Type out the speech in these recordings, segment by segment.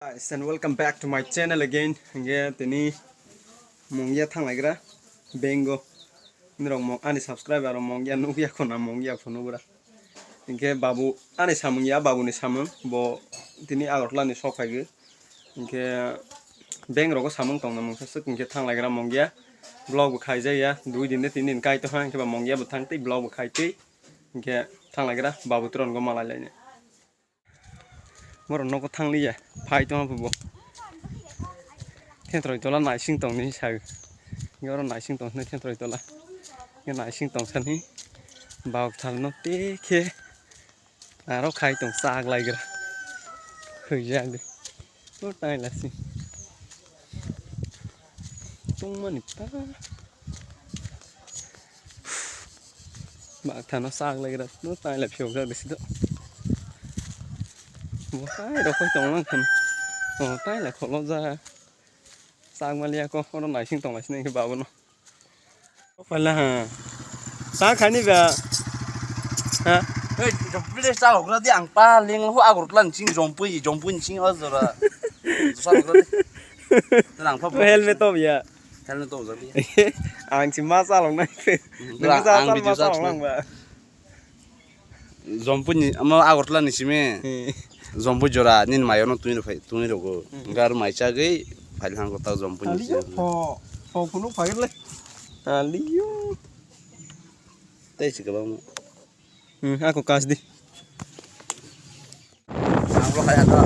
Guys, and welcome back to my channel again. Nge tini mungia thang lagira bengo. Nirong mong ani subscriber mungia nugia kona mungia kono bra. Nge babu ani samungia babu ni samung bo tini agorla ni sokhagi. Nge beng rogo samung tong na mong sasuk nge thang lagira mungia vlog bu khai jaya 2 din ne 3 din kai to ha nge ba mungia bu thang ti vlog bu khai ti nge thang lagira babu tron go malai lai ne. Moro no ko thang li ya phai to bu bo thiên trồi to la nai sing tong ni sa ngor nai sing tong ne thiên trồi to la nge nai sing tong san hi bao thal no te khe ro khai tong sag lai gra khơi ra đi nó tai là gì tung mà nít ta bạc thằng nó sag lai gra nó tai là phiêu ra đi xí đó bố tai đâu phải tông lắm thằng tai là khó lo ra sang Malaysia có nó nảy sinh tông lại xin cái bảo nó phải là hả sáng khai đi về hả ê chúng bây sao học ra đi ăn pa liên hoa của lần chính dùng bún chính ở rồi là sao học ra đi làm pháp helmet to vậy helmet to rồi đi anh chỉ mát sao lòng này đừng có sao mát sao lòng vậy dùng bún mà ăn của lần chính mẹ dùng bún rồi nên mày nó tui nó có gar mày cha cái phải hàng của tao dùng bún chính phò phun nó phải lên liu đây chỉ cái bao aku kas di ăn lo hay đó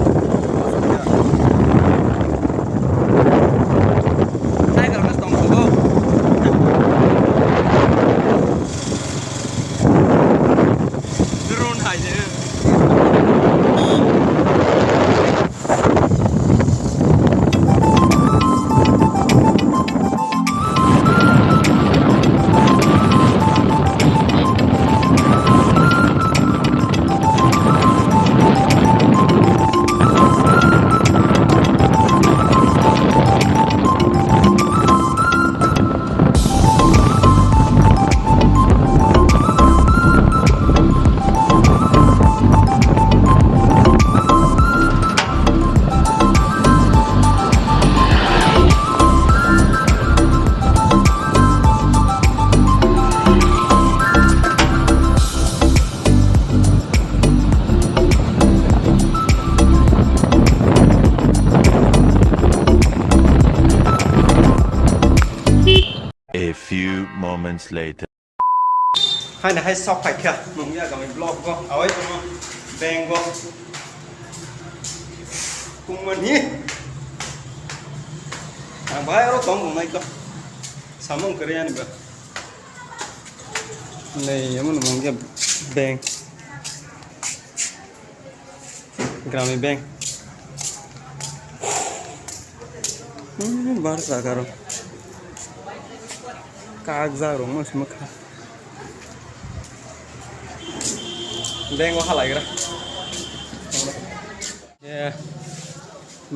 A few moments later. hai này hay sọc phải kìa mong ya cả mình blog có ấy không beng có cùng mình nhỉ bài ở trong vùng này có sao mong cái này nữa này em muốn mong ya beng Grammy beng बाहर से करो कागजा रोमा उसमें खा बेंगो हालाय गरा ये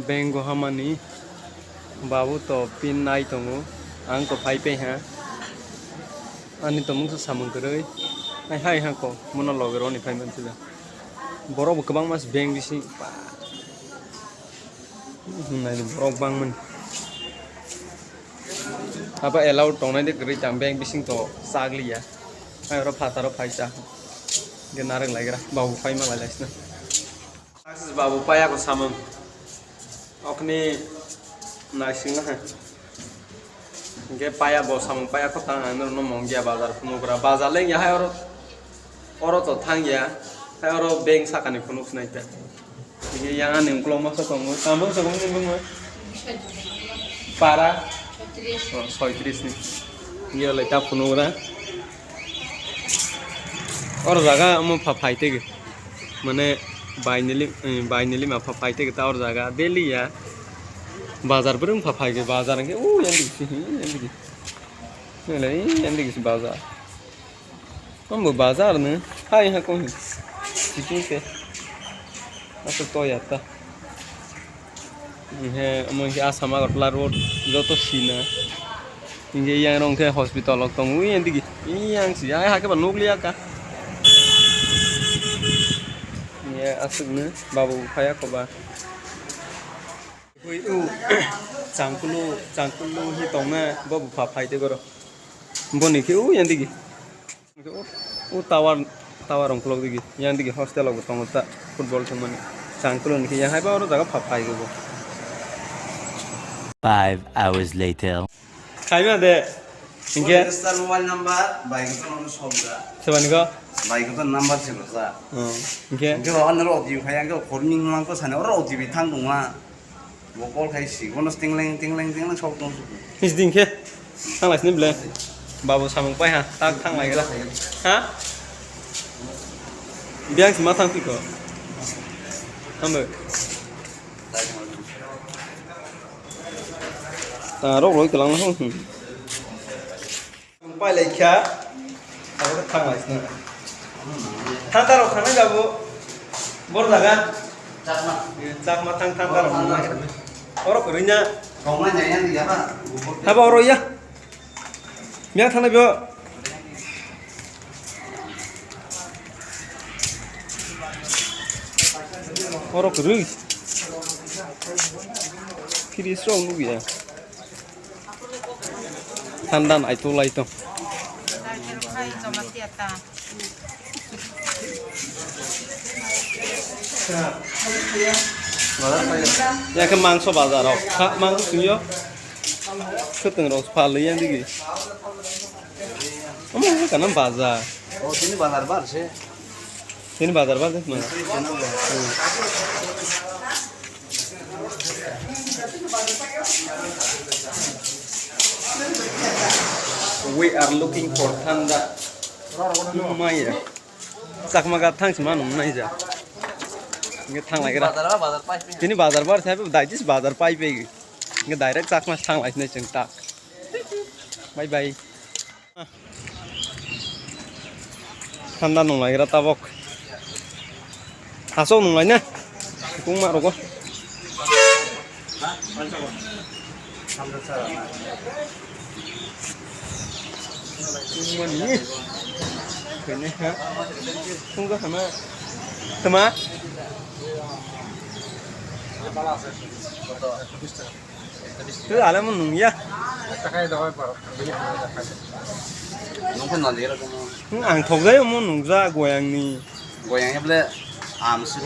बेंगो हमानी बाबू तो pin नाई तंगो आंग को फाइ पे हैं अनि तो मुंग सामंग करे हाय हाय हां को मनो लगरो नि फाइ मनसिला बरो गोबां मास बेंग दिसि नाय बरो बांमोन apa elau tongnai de gri jambeng bising to sagli ya ai ro phataro phaisa ge narang lagira babu phai ma laisna asis babu paya ko samam okni naising ha ge paya bo samam paya ko tang anor no mongia bazar phunukra bazar leng ya hai oro to thang ya hai oro beng sakani phunuk naita ge yang aning kloma so kong samam so kong ning mo para 36 nih, dia letak penuh lah. Orang jaga mau papai tege, mana bayi mah papai tege ta orang jaga Delhi ya, bazar berung papai ke bazar ke, yang di sini bazar, kamu bazar nih, hai aku nih, situ ke, aku tahu ya ta. He among asam agortla road joto sina inge yang rong the hospital ok tong ui endigi yang si ai ha ke ban nuklia ka ye asuk ne babu phaya ko ba ui changkulu hi tong na babu pha phai te goro boni ki yan digi tower ong klok digi yan digi hostel og tong ta football thong mani changkulu ni ki yan hai ba oro jaga pha phai go 5 hours later. khai ma de inge Star mobile number bike to no sobra. sebani go Bike to number silo sa. inge Cái đó anh rồi thì phải anh cái khốn mình mang có sản nó rồi thì bị thang đúng không? Một con khai sĩ con nó tiếng lên sâu trong. his ding ke thang lai sni ble babu samung pai ha tak thang lai ga ha biang si ma thang pi ko thang được ta rốc lối cái lăng không pai lai kya ta thang lai sni thang ta ro khana ga bo bor daga chak ma thang ta ro oro ko rinya Không ai nhảy anh thì apa? ha ba ro ya miang thang na bio oro ko ri kiri strong nu ya thandan ai to lai to ya ke mangso bazar ro ha mangso suyo ke teng ro pha le yan digi omo ka nam bazar Oh, ini bazar sih. ini bazar ba de ma we are looking for thanda maya sakmaga thang sima num nai ja nge thang lai ga Bazar pas. ini bazar bar sai dai jis bazar pai pe nge direct sakma thang lai ne cheng ta bye bye thanda nung lai ra ta bok aso nung lai na kung ma ro ko mình cái này hả không có hả thơm á thứ là mình nung ya Nó phải nói gì đó không ăn thầu đấy mình nung ra goyang ni goyang ya beli am sih.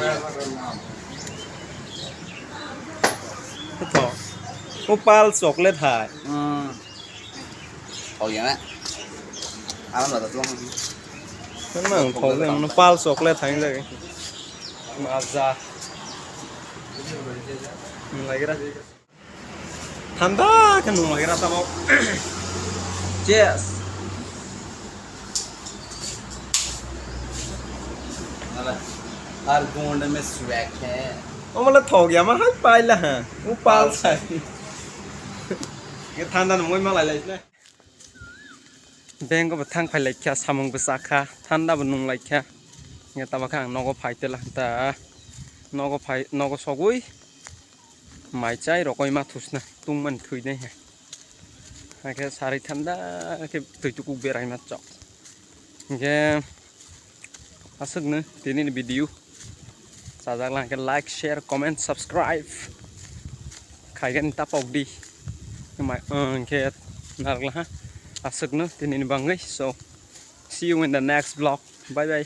cái thọ opal chocolate hại Oh iya, alam ada tuh. cái mà ăn thầu đấy nó opal chocolate thành rồi mà ra mình lấy cái đó thanda cái nung lấy ra tao cheers हर गोंड में swag है ông mà thầu gì mà hết bay là hả opal sai cái thanda nó mới mang lại này beng có thang phải lấy kia samung besaka thanda benung lấy kia nghe ta bakang nó có phải tên là ta nó có phải nó có sogui mái trái rồi coi mà thus nè tung mình thui đây hai cái sari thanda cái từ chục bề này mà chọn cái asuk nữa thì nên video sajak lang cái like share comment subscribe khai cái tap auf đi nhưng mà cái nào là asuk nữa thì nên bằng ấy so see you in the next vlog bye bye